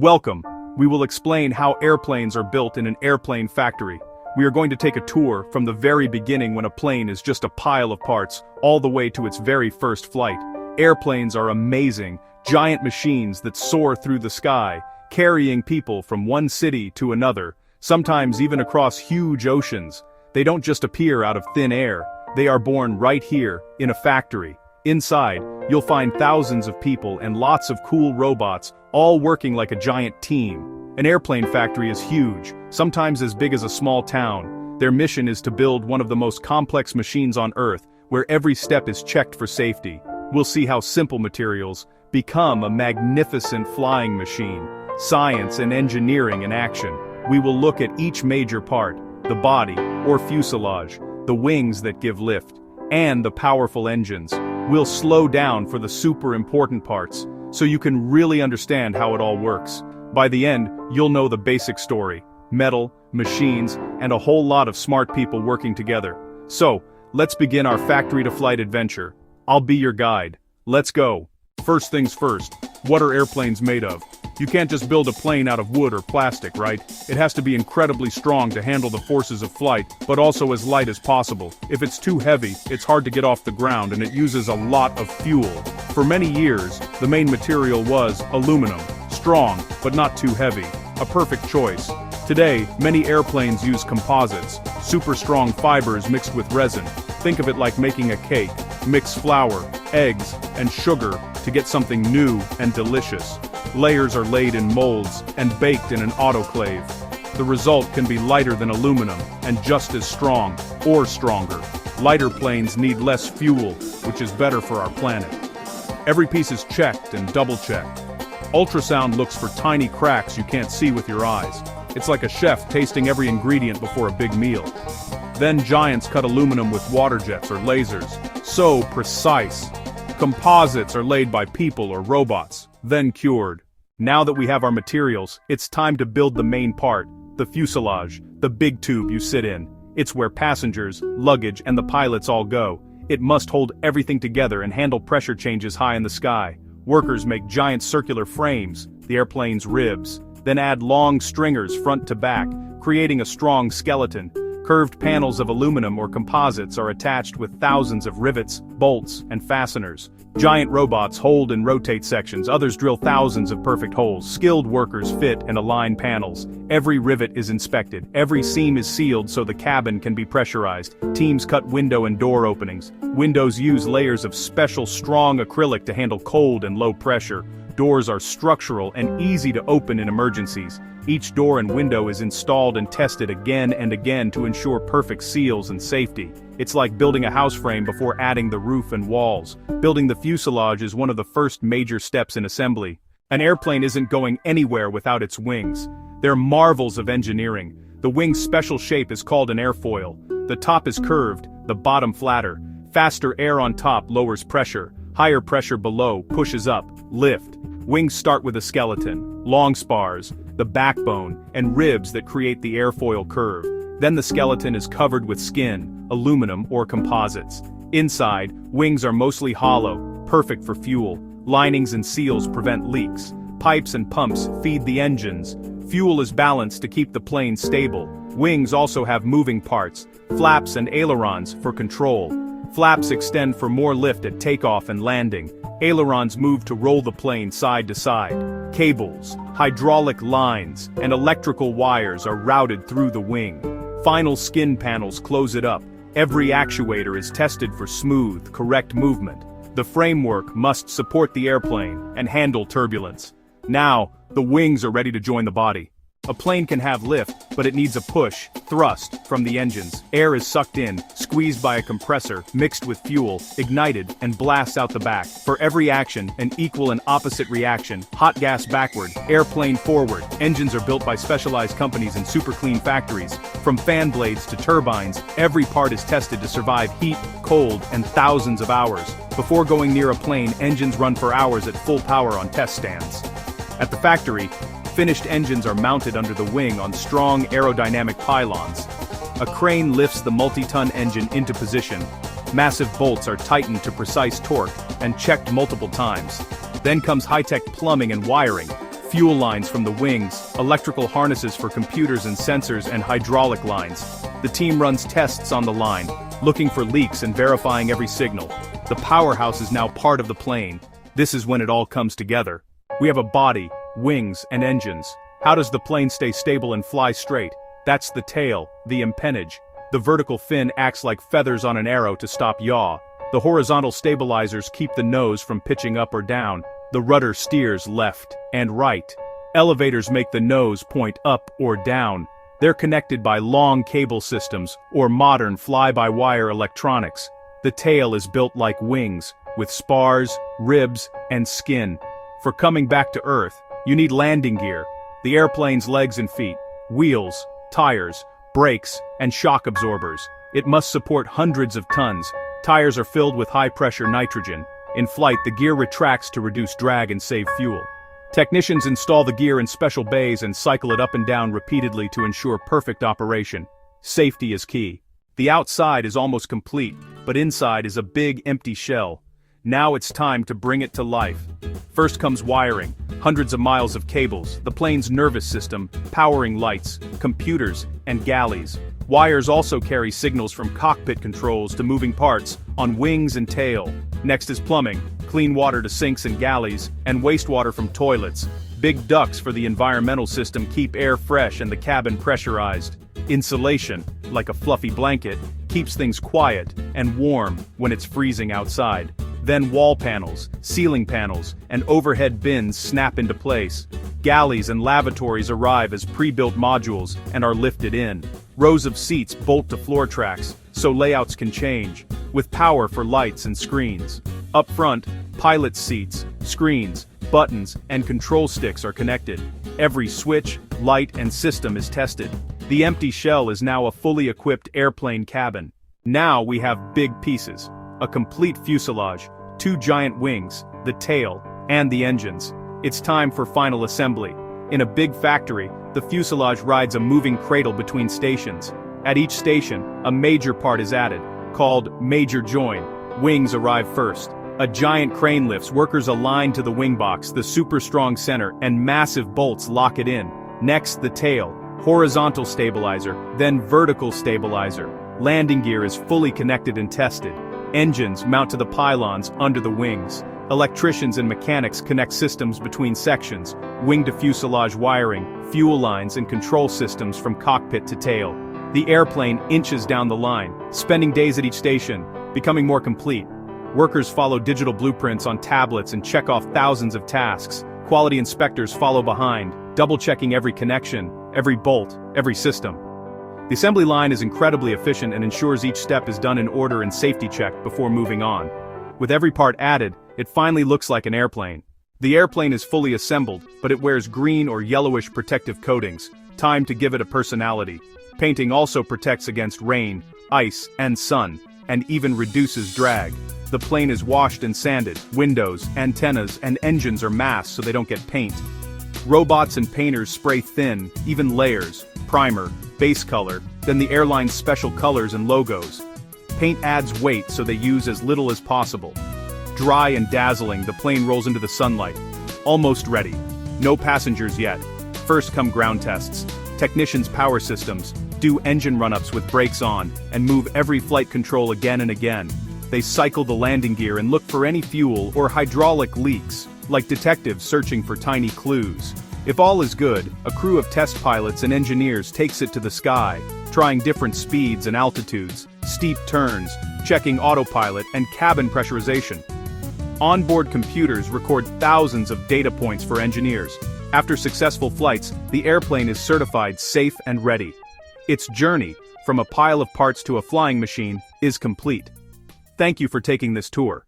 Welcome. We will explain how airplanes are built in an airplane factory. We are going to take a tour from the very beginning when a plane is just a pile of parts, all the way to its very first flight. Airplanes are amazing, giant machines that soar through the sky, carrying people from one city to another, sometimes even across huge oceans. They don't just appear out of thin air, they are born right here, in a factory. Inside, you'll find thousands of people and lots of cool robots, all working like a giant team. An airplane factory is huge, sometimes as big as a small town. Their mission is to build one of the most complex machines on Earth, where every step is checked for safety. We'll see how simple materials become a magnificent flying machine, science and engineering in action. We will look at each major part, the body, or fuselage, the wings that give lift, and the powerful engines. We'll slow down for the super important parts, so you can really understand how it all works. By the end, you'll know the basic story: metal, machines, and a whole lot of smart people working together. So, let's begin our factory-to-flight adventure. I'll be your guide. Let's go. First things first, what are airplanes made of? You can't just build a plane out of wood or plastic, right? It has to be incredibly strong to handle the forces of flight, but also as light as possible. If it's too heavy, it's hard to get off the ground and it uses a lot of fuel. For many years, the main material was aluminum, strong, but not too heavy. A perfect choice. Today, many airplanes use composites, super strong fibers mixed with resin. Think of it like making a cake. Mix flour, eggs, and sugar to get something new and delicious. Layers are laid in molds and baked in an autoclave. The result can be lighter than aluminum and just as strong, or stronger. Lighter planes need less fuel, which is better for our planet. Every piece is checked and double-checked. Ultrasound looks for tiny cracks you can't see with your eyes. It's like a chef tasting every ingredient before a big meal. Then giants cut aluminum with water jets or lasers. So precise. Composites are laid by people or robots, then cured. Now that we have our materials, it's time to build the main part, the fuselage, the big tube you sit in. It's where passengers, luggage, and the pilots all go. It must hold everything together and handle pressure changes high in the sky. Workers make giant circular frames, the airplane's ribs, then add long stringers front to back, creating a strong skeleton. Curved panels of aluminum or composites are attached with thousands of rivets, bolts, and fasteners. Giant robots hold and rotate sections, others drill thousands of perfect holes. Skilled workers fit and align panels. Every rivet is inspected, every seam is sealed so the cabin can be pressurized. Teams cut window and door openings. Windows use layers of special strong acrylic to handle cold and low pressure. Doors are structural and easy to open in emergencies. Each door and window is installed and tested again and again to ensure perfect seals and safety. It's like building a house frame before adding the roof and walls. Building the fuselage is one of the first major steps in assembly. An airplane isn't going anywhere without its wings. They're marvels of engineering. The wing's special shape is called an airfoil. The top is curved, the bottom flatter. Faster air on top lowers pressure. Higher pressure below pushes up, lift. Wings start with a skeleton, long spars, the backbone, and ribs that create the airfoil curve. Then the skeleton is covered with skin, aluminum or composites. Inside, wings are mostly hollow, perfect for fuel. Linings and seals prevent leaks. Pipes and pumps feed the engines. Fuel is balanced to keep the plane stable. Wings also have moving parts, flaps and ailerons for control. Flaps extend for more lift at takeoff and landing. Ailerons move to roll the plane side to side. Cables, hydraulic lines, and electrical wires are routed through the wing. Final skin panels close it up. Every actuator is tested for smooth, correct movement. The framework must support the airplane and handle turbulence. Now, the wings are ready to join the body. A plane can have lift, but it needs a push, thrust, from the engines. Air is sucked in, squeezed by a compressor, mixed with fuel, ignited, and blasts out the back. For every action, an equal and opposite reaction. Hot gas backward, airplane forward. Engines are built by specialized companies in super clean factories. From fan blades to turbines, every part is tested to survive heat, cold, and thousands of hours. Before going near a plane, engines run for hours at full power on test stands. At the factory, finished engines are mounted under the wing on strong aerodynamic pylons. A crane lifts the multi-ton engine into position. Massive bolts are tightened to precise torque and checked multiple times. Then comes high-tech plumbing and wiring. fuel lines from the wings, electrical harnesses for computers and sensors, and hydraulic lines. The team runs tests on the line, looking for leaks and verifying every signal. The powerhouse is now part of the plane. This is when it all comes together. We have a body, wings, and engines. How does the plane stay stable and fly straight? That's the tail, the empennage. The vertical fin acts like feathers on an arrow to stop yaw. The horizontal stabilizers keep the nose from pitching up or down. The rudder steers left and right. Elevators make the nose point up or down. They're connected by long cable systems or modern fly-by-wire electronics. The tail is built like wings, with spars, ribs, and skin. For coming back to Earth, you need landing gear. The airplane's legs and feet, wheels, tires, brakes, and shock absorbers. It must support hundreds of tons. Tires are filled with high-pressure nitrogen. In flight, the gear retracts to reduce drag and save fuel. Technicians install the gear in special bays and cycle it up and down repeatedly to ensure perfect operation. Safety is key. The outside is almost complete, but inside is a big empty shell. Now it's time to bring it to life. First comes wiring, hundreds of miles of cables, the plane's nervous system, powering lights, computers, and galleys. Wires also carry signals from cockpit controls to moving parts on wings and tail. Next is plumbing, clean water to sinks and galleys, and wastewater from toilets. Big ducts for the environmental system keep air fresh and the cabin pressurized. Insulation, like a fluffy blanket, keeps things quiet and warm when it's freezing outside. Then wall panels, ceiling panels, and overhead bins snap into place. Galleys and lavatories arrive as pre-built modules and are lifted in. Rows of seats bolt to floor tracks, so layouts can change, with power for lights and screens. Up front, pilot seats, screens, buttons, and control sticks are connected. Every switch, light, and system is tested. The empty shell is now a fully equipped airplane cabin. Now we have big pieces. A complete fuselage, 2 giant wings, the tail, and the engines. It's time for final assembly. In a big factory, the fuselage rides a moving cradle between stations. At each station, a major part is added, called major join. Wings arrive first. A giant crane lifts workers aligned to the wing box, the super strong center, and massive bolts lock it in. Next, the tail, horizontal stabilizer, then vertical stabilizer. Landing gear is fully connected and tested. Engines mount to the pylons under the wings. Electricians and mechanics connect systems between sections, wing to fuselage wiring, fuel lines, and control systems from cockpit to tail. The airplane inches down the line, spending days at each station, becoming more complete. Workers follow digital blueprints on tablets and check off thousands of tasks. Quality inspectors follow behind, double-checking every connection, every bolt, every system. The assembly line is incredibly efficient and ensures each step is done in order and safety checked before moving on. With every part added, it finally looks like an airplane. The airplane is fully assembled, but it wears green or yellowish protective coatings. Time to give it a personality. Painting also protects against rain, ice, and sun, and even reduces drag. The plane is washed and sanded, windows, antennas, and engines are masked so they don't get paint. Robots and painters spray thin, even layers, primer, base color, then the airline's special colors and logos. Paint adds weight so they use as little as possible. Dry and dazzling, the plane rolls into the sunlight. Almost ready. No passengers yet. First come ground tests. Technicians power systems, do engine run-ups with brakes on, and move every flight control again and again. They cycle the landing gear and look for any fuel or hydraulic leaks, like detectives searching for tiny clues. If all is good, a crew of test pilots and engineers takes it to the sky, trying different speeds and altitudes, steep turns, checking autopilot and cabin pressurization. Onboard computers record thousands of data points for engineers. After successful flights, the airplane is certified safe and ready. Its journey, from a pile of parts to a flying machine, is complete. Thank you for taking this tour.